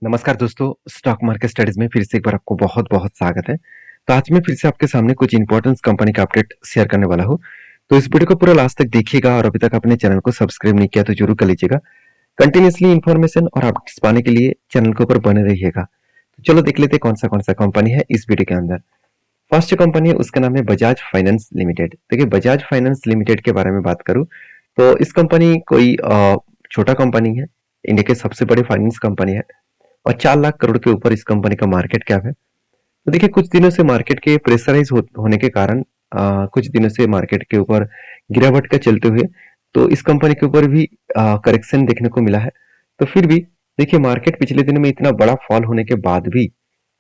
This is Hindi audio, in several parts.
नमस्कार दोस्तों, स्टॉक मार्केट स्टडीज में फिर से एक बार आपको बहुत-बहुत स्वागत है। तो आज मैं फिर से आपके सामने कुछ इंपॉर्टेंट कंपनी का अपडेट शेयर करने वाला हूँ। तो इस वीडियो को पूरा लास्ट तक देखिएगा और अभी तक अपने चैनल को सब्सक्राइब नहीं किया तो जरूर कर लीजिएगा। कंटिन्यूअसली इन्फॉर्मेशन और अपडेट्स पाने के लिए चैनल के ऊपर बने रहिएगा। तो चलो देख लेते हैं कौन सा कंपनी है इस वीडियो के अंदर। फर्स्ट जो कंपनी है उसका नाम है बजाज फाइनेंस लिमिटेड। देखिए बजाज फाइनेंस लिमिटेड के बारे में बात करूँ तो इस कंपनी कोई छोटा कंपनी है, इंडिया के सबसे बड़े फाइनेंस कंपनी है और 4 लाख करोड़ के ऊपर इस कंपनी का मार्केट कैप है। तो देखिए कुछ दिनों से मार्केट के प्रेशराइज होने के कारण कुछ दिनों से मार्केट के ऊपर गिरावट का चलते हुए तो इस कंपनी के ऊपर भी करेक्शन देखने को मिला है। तो फिर भी देखिए मार्केट पिछले दिनों में इतना बड़ा फॉल होने के बाद भी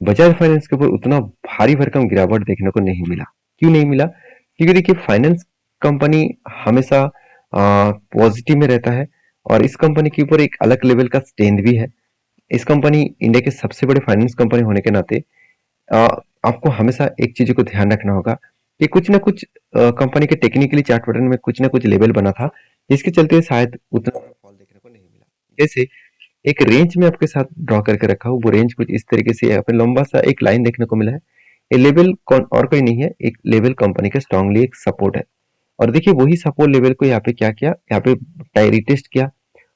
बजाज फाइनेंस के ऊपर उतना भारी भरकम गिरावट देखने को नहीं मिला। क्यों नहीं मिला? क्योंकि देखिए फाइनेंस कंपनी हमेशा पॉजिटिव में रहता है और इस कंपनी के ऊपर एक अलग लेवल का स्ट्रेंथ भी है। इस कंपनी इंडिया के सबसे बड़े फाइनेंस कंपनी होने के नाते अ, आपको हमेशा एक चीज को ध्यान रखना होगा कि कुछ ना कुछ कंपनी के टेक्निकली चार्ट पैटर्न में कुछ ना कुछ लेवल बना था जिसके चलते शायद उतना फॉल देखने को नहीं मिला। जैसे एक रेंज में आपके साथ ड्रॉ करके रखा हूँ, वो रेंज कुछ इस तरीके से है। यहाँ पे लंबा सा एक लाइन देखने को मिला है। ये लेवल कौन और कोई नहीं है, एक लेवल कंपनी का स्ट्रांगली एक सपोर्ट है। और देखिए वही सपोर्ट लेवल को यहाँ पे क्या किया, यहाँ पे रिटेस्ट किया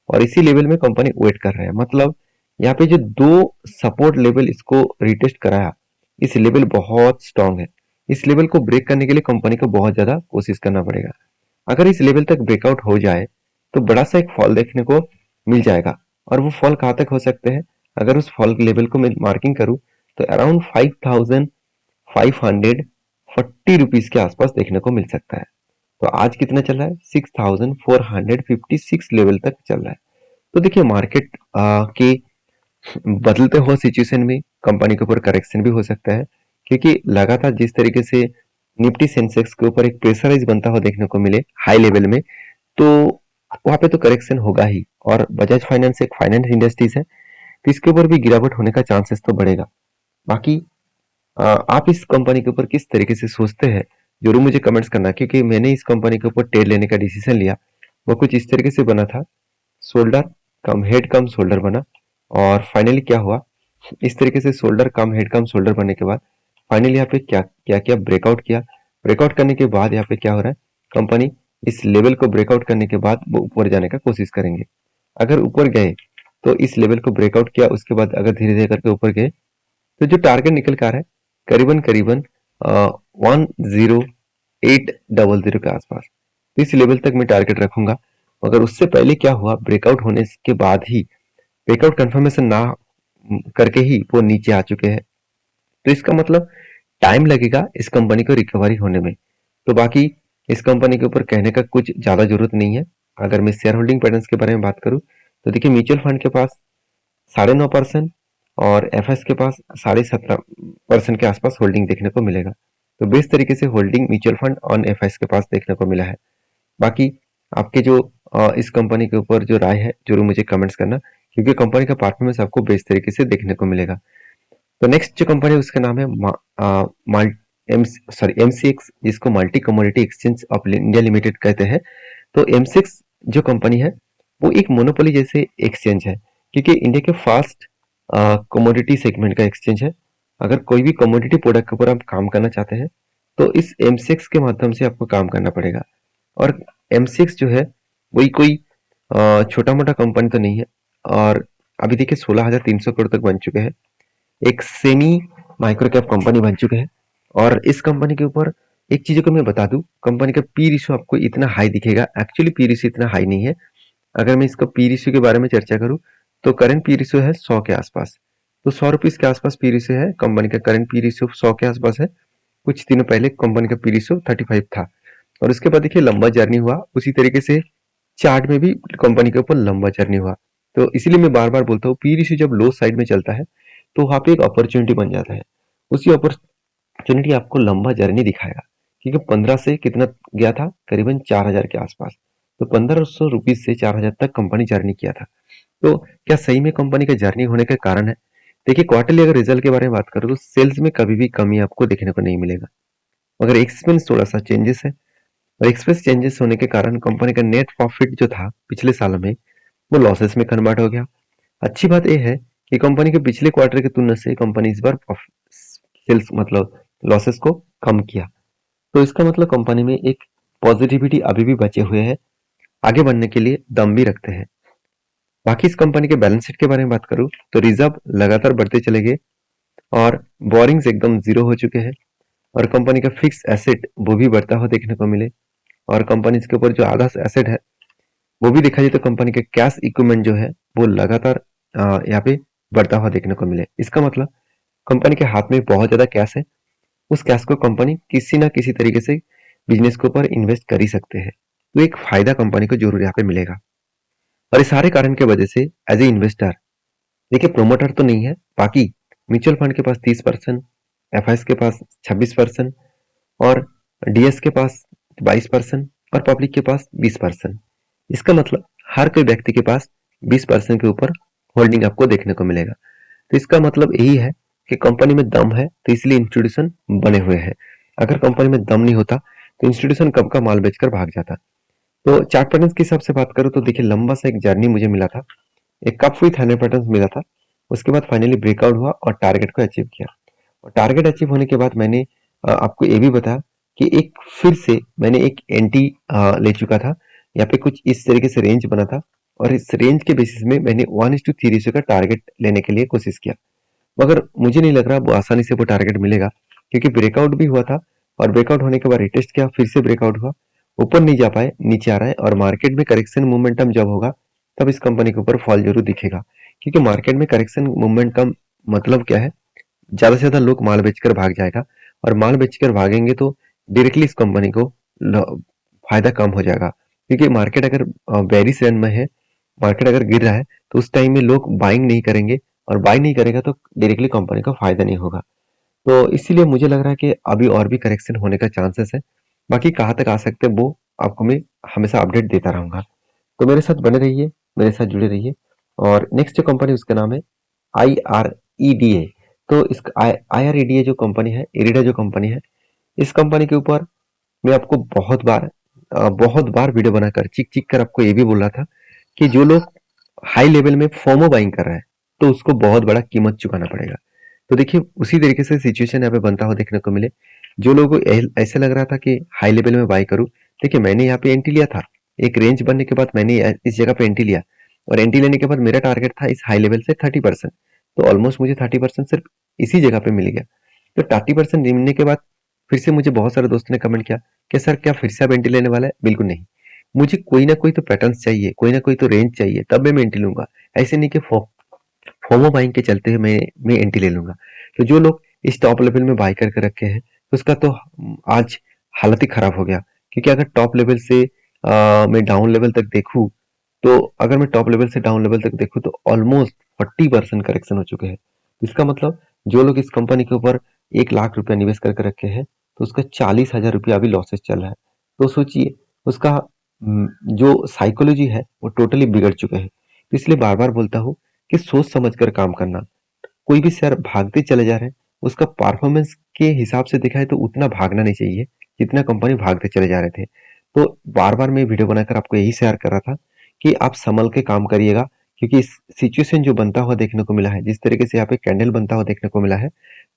और इसी लेवल में कंपनी वेट कर रहा है। मतलब यहाँ पे जो दो सपोर्ट लेवल इसको रिटेस्ट कराया, इस लेवल बहुत स्ट्रांग है। इस लेवल को ब्रेक करने के लिए कंपनी को बहुत ज्यादा कोशिश करना पड़ेगा। अगर इस लेवल तक ब्रेकआउट हो जाए तो बड़ा सा एक फॉल देखने को मिल जाएगा। और वो फॉल कहाँ तक हो सकते हैं? अगर उस फॉल के लेवल को मैं मार्किंग करूँ तो अराउंड 5540 रुपीज के आसपास देखने को मिल सकता है। तो आज कितना चल रहा है? 6456 लेवल तक चल रहा है। तो देखिए मार्केट के बदलते हुए सिचुएशन में कंपनी के ऊपर करेक्शन भी हो सकता है, क्योंकि लगातार जिस तरीके से निफ्टी सेंसेक्स के ऊपर एक प्रेशराइज बनता हुआ देखने को मिले हाई लेवल में, तो वहां पे तो करेक्शन होगा ही। और बजाज फाइनेंस एक फाइनेंस इंडस्ट्रीज है तो इसके ऊपर भी गिरावट होने का चांसेस तो बढ़ेगा। बाकी आप इस कंपनी के ऊपर किस तरीके से सोचते हैं जरूर मुझे कमेंट्स करना, क्योंकि मैंने इस कंपनी के ऊपर ट्रेड लेने का डिसीजन लिया वो कुछ इस तरीके से बना था। शोल्डर कम हेड कम शोल्डर बना और फाइनली क्या हुआ, इस तरीके से शोल्डर कम हेड कम शोल्डर बनने के बाद फाइनली यहाँ पे क्या क्या किया, ब्रेकआउट किया। ब्रेकआउट करने के बाद यहाँ पे क्या हो रहा है, कंपनी इस लेवल को ब्रेकआउट करने के बाद वो ऊपर जाने का कोशिश करेंगे। अगर ऊपर गए तो इस लेवल को ब्रेकआउट किया, उसके बाद अगर धीरे धीरे करके ऊपर गए तो जो टारगेट निकल कर आ रहा है करीबन करीबन 10800 के आसपास, तो इस लेवल तक मैं टारगेट रखूंगा। अगर उससे पहले क्या हुआ, ब्रेकआउट होने के बाद ही ब्रेकआउट कंफर्मेशन ना करके ही वो नीचे आ चुके हैं, तो इसका मतलब टाइम लगेगा इस कंपनी को रिकवरी होने में। तो बाकी इस कंपनी के ऊपर कहने का कुछ ज्यादा जरूरत नहीं है। अगर मैं शेयर होल्डिंग पैटर्न्स के बारे में बात करूं तो देखिए म्यूचुअल फंड के पास 9.5% और एफएस के पास 17.5% के आसपास होल्डिंग देखने को मिलेगा। तो बेस तरीके से holding mutual fund on FS के पास देखने को मिला है। बाकी आपके जो इस कंपनी के ऊपर जो राय है जरूर मुझे कमेंट्स करना, क्योंकि कंपनी का परफॉर्मेंस आपको बेस तरीके से देखने को मिलेगा। तो नेक्स्ट जो कंपनी है उसका नाम है एमसीएक्स, जिसको multi commodity exchange of India limited कहते हैं। तो एमसीएक्स जो कंपनी है वो एक मोनोपोली जैसे एक्सचेंज है, क्योंकि इंडिया के फास्ट कमोडिटी सेगमेंट का एक्सचेंज है। अगर कोई भी कमोडिटी प्रोडक्ट के ऊपर आप काम करना चाहते हैं तो इस एमसीएक्स के माध्यम से आपको काम करना पड़ेगा। और एमसीएक्स जो है वही कोई छोटा मोटा कंपनी तो नहीं है। और अभी देखिए 16,300 करोड़ तक बन चुके हैं, एक सेमी माइक्रो कैप कंपनी बन चुके हैं। और इस कंपनी के ऊपर एक चीज को मैं बता दूं, कंपनी का पी रेशियो आपको इतना हाई दिखेगा, एक्चुअली पी रेशियो इतना हाई नहीं है। अगर मैं इसका पी रेशियो के बारे में चर्चा करूं तो करंट पी रेशियो है 100 के आसपास। तो 100 रुपीज के आसपास पी रेशियो है, कंपनी का करंट पी रेशियो 100 के आसपास है। कुछ दिनों पहले कंपनी का पी रेशियो 35 था और उसके बाद देखिए लंबा जर्नी हुआ। उसी तरीके से चार्ट में भी कंपनी के ऊपर लंबा जर्नी हुआ। तो इसीलिए मैं बार बार बोलता हूँ पी रेशियो जब लो साइड में चलता है तो वहां पे एक अपॉर्चुनिटी बन जाता है। उसी अपॉर्चुनिटी आपको लंबा जर्नी दिखाएगा, क्योंकि 15 से कितना गया था, करीबन 4,000 के आसपास। तो 1,500 रुपीज से 4,000 तक कंपनी जर्नी किया था। तो क्या सही में कंपनी का जर्नी होने के कारण है? देखिए क्वार्टरली अगर रिजल्ट के बारे में बात करूँ तो सेल्स में कभी भी कमी आपको देखने को नहीं मिलेगा, मगर एक्सपेंस थोड़ा सा चेंजेस है। और एक्सपेंस चेंजेस होने के कारण कंपनी का नेट प्रॉफिट जो था पिछले साल में वो लॉसेस में कन्वर्ट हो गया। अच्छी बात यह है कि कंपनी के पिछले क्वार्टर की तुलना से कंपनी इस बार सेल्स मतलब लॉसेस को कम किया। तो इसका मतलब कंपनी में एक पॉजिटिविटी अभी भी बचे हुए है, आगे बढ़ने के लिए दम भी रखते हैं। बाकी इस कंपनी के बैलेंस शीट के बारे में बात करूं तो रिजर्व लगातार बढ़ते चले गए और बोरिंग्स एकदम जीरो हो चुके हैं और कंपनी का फिक्स एसेट वो भी बढ़ता हुआ देखने को मिले और कंपनी के ऊपर जो आधा एसेट है वो भी देखा जाए तो कंपनी के कैश इक्विपमेंट जो है वो लगातार यहाँ पे बढ़ता हुआ देखने को मिले। इसका मतलब कंपनी के हाथ में बहुत ज्यादा कैश है, उस कैश को कंपनी किसी ना किसी तरीके से बिजनेस के ऊपर इन्वेस्ट कर ही सकते हैं। तो एक फायदा कंपनी को जरूर यहाँ पे मिलेगा और इस सारे कारण के वजह से एज ए इन्वेस्टर देखिए प्रोमोटर तो नहीं है, बाकी म्यूचुअल फंड के पास 30%, एफआईएस के पास 26% और डीएस के पास 22% और पब्लिक के पास 20%। इसका मतलब हर कोई व्यक्ति के पास 20% के ऊपर होल्डिंग आपको देखने को मिलेगा। तो इसका मतलब यही है कि कंपनी में दम है तो इसलिए इंस्टीट्यूशन बने हुए हैं। अगर कंपनी में दम नहीं होता तो इंस्टीट्यूशन कब का माल बेचकर भाग जाता। तो चार्ट पैटर्न्स के हिसाब से बात करूं तो देखिए लंबा सा एक जर्नी मुझे मिला था, एक कप विथ 100 पैटर्न्स मिला था, उसके बाद फाइनली ब्रेकआउट हुआ और टारगेट को अचीव किया। और टारगेट अचीव होने के बाद मैंने आपको ये भी बताया कि एक फिर से मैंने एक एंटी ले चुका था, यहाँ पे कुछ इस तरीके से रेंज बना था और इस रेंज के बेसिस में मैंने 1:3 रेशियो का टारगेट लेने के लिए कोशिश किया, मगर मुझे नहीं लग रहा वो आसानी से वो टारगेट मिलेगा क्योंकि ब्रेकआउट भी हुआ था और ब्रेकआउट होने के बाद रिटेस्ट किया, फिर से ब्रेकआउट हुआ, ऊपर नहीं जा पाए, नीचे आ रहा है और मार्केट में करेक्शन मोमेंटम जब होगा तब इस कंपनी के ऊपर फॉल जरूर दिखेगा। क्योंकि मार्केट में करेक्शन मूवमेंट का मतलब क्या है, ज्यादा से ज्यादा लोग माल बेचकर भाग जाएगा और माल बेचकर भागेंगे तो डायरेक्टली इस कंपनी को फायदा कम हो जाएगा। क्योंकि मार्केट अगर बेरिश रन में है, मार्केट अगर गिर रहा है तो उस टाइम में लोग बाइंग नहीं करेंगे और बाय नहीं करेगा तो डायरेक्टली कंपनी का फायदा नहीं होगा। तो इसीलिए मुझे लग रहा है कि अभी और भी करेक्शन होने का चांसेस है। बाकी कहाँ तक आ सकते हैं वो आपको मैं हमेशा अपडेट देता रहूंगा। तो मेरे साथ बने रहिए, मेरे साथ जुड़े रहिए। और नेक्स्ट जो कंपनी उसका नाम है IREDA। तो इस IREDA जो कंपनी है, इरिडा जो कंपनी है, इस कंपनी के ऊपर मैं आपको बहुत बार वीडियो बनाकर चिक चिक कर आपको ये भी बोल रहा था कि जो लोग हाई लेवल में फोमो बाइंग कर रहा है तो उसको बहुत बड़ा कीमत चुकाना पड़ेगा। तो देखिए उसी तरीके से सिचुएशन यहाँ पे बनता हुआ देखने को मिले। जो लोगों को ऐसे लग रहा था कि हाई लेवल में बाई करूं, देखिए मैंने यहाँ पे एंट्री लिया था, एक रेंज बनने के बाद मैंने इस जगह पे एंट्री लिया और एंट्री लेने के बाद मेरा टारगेट था इस हाई लेवल से 30%। तो ऑलमोस्ट मुझे 30% सिर्फ इसी जगह पे मिल गया। तो 30% मिलने के बाद फिर से मुझे बहुत सारे दोस्तों ने कमेंट किया कि सर क्या फिर से आप एंट्री लेने वाला है? बिल्कुल नहीं, मुझे कोई ना कोई तो पैटर्न चाहिए, कोई ना कोई तो रेंज चाहिए, तब मैं एंट्री लूंगा। ऐसे नहीं कि फोमो बाइंग के चलते हुए मैं एंट्री ले लूंगा। तो जो लोग इस टॉप लेवल में बाई करके रखे हैं तो उसका तो आज हालत ही खराब हो गया। क्योंकि अगर टॉप लेवल से मैं डाउन लेवल तक देखूं, तो अगर मैं टॉप लेवल से डाउन लेवल तक देखूं तो ऑलमोस्ट 40% करेक्शन हो चुके हैं। इसका मतलब जो लोग इस कंपनी के ऊपर 1 लाख रुपया निवेश करके रखे हैं तो उसका 40,000 रुपया अभी लॉसेस चल रहा है। तो सोचिए उसका जो साइकोलॉजी है वो टोटली बिगड़ चुके हैं। तो इसलिए बार बार बोलता हूँ कि सोच समझ कर काम करना। कोई भी शेयर भागते चले जा रहे हैं, उसका परफॉर्मेंस के हिसाब से देखा है तो उतना भागना नहीं चाहिए जितना कंपनी भागते चले जा रहे थे। तो बार बार मैं वीडियो बनाकर आपको यही शेयर कर रहा था कि आप संभल के काम करिएगा। क्योंकि इस सिचुएशन जो बनता हुआ देखने को मिला है, जिस तरीके से यहाँ पे कैंडल बनता हुआ देखने को मिला है,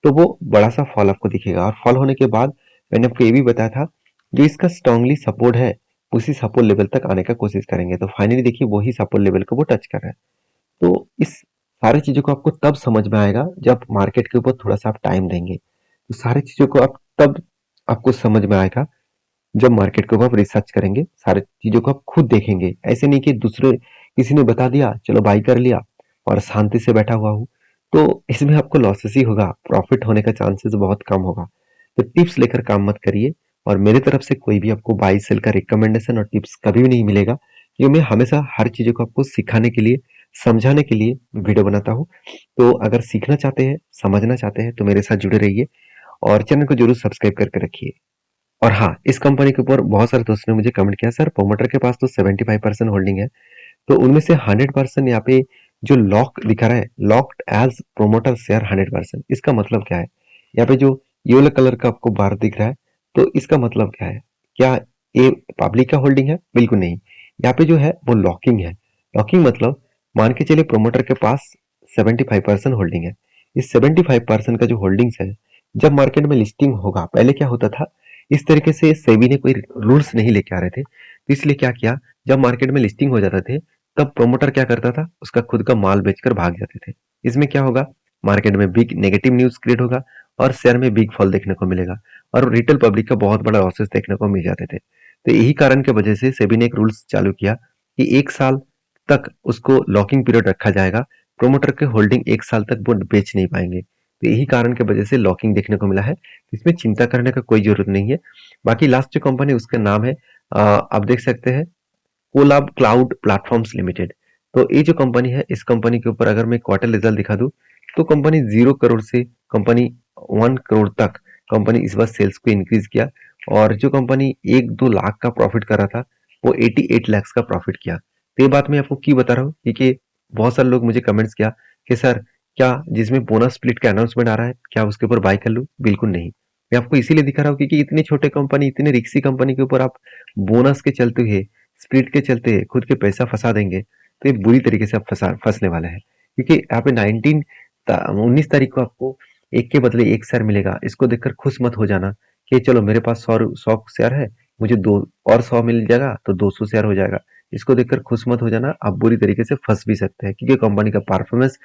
तो वो बड़ा सा फॉल आपको दिखेगा और फॉल होने के बाद मैंने आपको ये भी बताया था जो इसका स्ट्रांगली सपोर्ट है उसी सपोर्ट लेवल तक आने का कोशिश करेंगे। तो फाइनली देखिए वही सपोर्ट लेवल को वो टच कर रहा है। तो इस सारी चीज़ों को आपको तब समझ में आएगा जब मार्केट के ऊपर थोड़ा-सा आप टाइम देंगे। तो सारी चीज़ों को आप तब आपको समझ में आएगा जब मार्केट के ऊपर आप रिसर्च करेंगे, सारी चीज़ों को आप खुद देखेंगे। ऐसे नहीं कि दूसरे किसी ने बता दिया, चलो बाय कर लिया और शांति से बैठा हुआ हूँ, तो इसमें आपको लॉसेस ही होगा, प्रॉफिट होने का चांसेस बहुत कम होगा। तो टिप्स लेकर काम मत करिए और मेरी तरफ से कोई भी आपको बाय सेल का रिकमेंडेशन और टिप्स कभी भी नहीं मिलेगा। ये मैं हमेशा हर चीज़ों को आपको सिखाने के लिए, समझाने के लिए वीडियो बनाता हूँ। तो अगर सीखना चाहते हैं, समझना चाहते हैं तो मेरे साथ जुड़े रहिए और चैनल को जरूर सब्सक्राइब करके रखिए। और हाँ, इस कंपनी के ऊपर बहुत सारे दोस्तों ने मुझे कमेंट किया, सर प्रोमोटर के पास तो 75% होल्डिंग है, तो उनमें से 100% यहाँ पे जो लॉक दिखा रहा है, लॉक्ड एज प्रोमोटर शेयर 100%, इसका मतलब क्या है? यहाँ पे जो येलो कलर का आपको बार दिख रहा है, तो इसका मतलब क्या है? क्या ये पब्लिक का होल्डिंग है? बिल्कुल नहीं। यहाँ पे जो है वो लॉकिंग है। लॉकिंग मतलब मान के चलिए प्रोमोटर के पास 75% होल्डिंग है। इस 75% का जो होल्डिंग्स है, जब मार्केट में लिस्टिंग होगा, पहले क्या होता था, इस तरीके से सेबी ने कोई रूल्स नहीं लेके आ रहे थे, तो इसलिए क्या किया, जब मार्केट में लिस्टिंग हो जाते थे, तब प्रोमोटर क्या करता था, उसका खुद का माल बेचकर भाग जाते थे। इसमें क्या होगा, मार्केट में बिग नेगेटिव न्यूज क्रिएट होगा और शेयर में बिग फॉल देखने को मिलेगा और रिटेल पब्लिक का बहुत बड़ा लॉसेस देखने को मिल जाते थे। तो यही कारण की वजह से सेबी ने एक रूल्स चालू किया कि 1 साल तक उसको लॉकिंग पीरियड रखा जाएगा। प्रोमोटर के होल्डिंग 1 साल तक वो बेच नहीं पाएंगे। तो यही कारण की वजह से लॉकिंग देखने को मिला है। इसमें चिंता करने का कोई जरूरत नहीं है। बाकी लास्ट जो कंपनी उसका नाम है, आप देख सकते हैं, कोलाब क्लाउड प्लेटफॉर्म्स लिमिटेड। तो ये जो कंपनी है, इस कंपनी के ऊपर अगर मैं क्वार्टर रिजल्ट दिखा दूं, तो कंपनी 0 करोड़ से कंपनी 1 करोड़ तक कंपनी इस बार सेल्स को इंक्रीज किया और जो कंपनी 1-2 लाख का प्रॉफिट कर रहा था, वो 88 लैक्स का प्रॉफिट किया। तो ये बात मैं आपको क्यों बता रहा हूँ, क्योंकि बहुत सारे लोग मुझे कमेंट्स किया कि सर, क्या जिसमें बोनस स्प्लिट का अनाउंसमेंट आ रहा है, क्या उसके ऊपर बाय कर लूं? बिल्कुल नहीं। मैं आपको इसीलिए दिखा रहा हूँ क्योंकि इतने छोटे कंपनी, इतने रिक्सी कंपनी के ऊपर आप बोनस के चलते हुए, स्प्लिट के चलते खुद के पैसा फंसा देंगे, तो ये बुरी तरीके से आप फंसने वाले हैं। क्योंकि यहाँ पे 19 तारीख को आपको एक के बदले एक शेयर मिलेगा। इसको देखकर खुश मत हो जाना कि चलो मेरे पास 100 शेयर है, मुझे दो और 100 मिल जाएगा तो 200 शेयर हो जाएगा। इसको देखकर खुश मत हो जाना, आप बुरी तरीके से फंस भी सकते हैं क्योंकि कंपनी का परफॉर्मेंस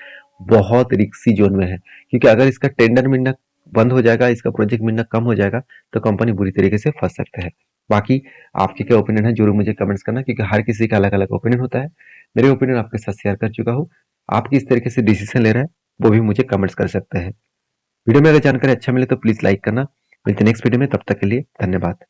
बहुत रिक्सी जोन में है। क्योंकि अगर इसका टेंडर मिलना बंद हो जाएगा, इसका प्रोजेक्ट मिलना कम हो जाएगा, तो कंपनी बुरी तरीके से फंस सकता है। बाकी आपके क्या ओपिनियन है, जरूर मुझे कमेंट्स करना, क्योंकि हर किसी का अलग अलग ओपिनियन होता है। मेरे ओपिनियन आपके साथ शेयर कर चुका हूँ। आप किस तरीके से डिसीजन ले रहे हैं, वो भी मुझे कमेंट्स कर सकते हैं। वीडियो में अगर जानकारी अच्छा मिले तो प्लीज लाइक करना। मिलते हैं नेक्स्ट वीडियो में, तब तक के लिए धन्यवाद।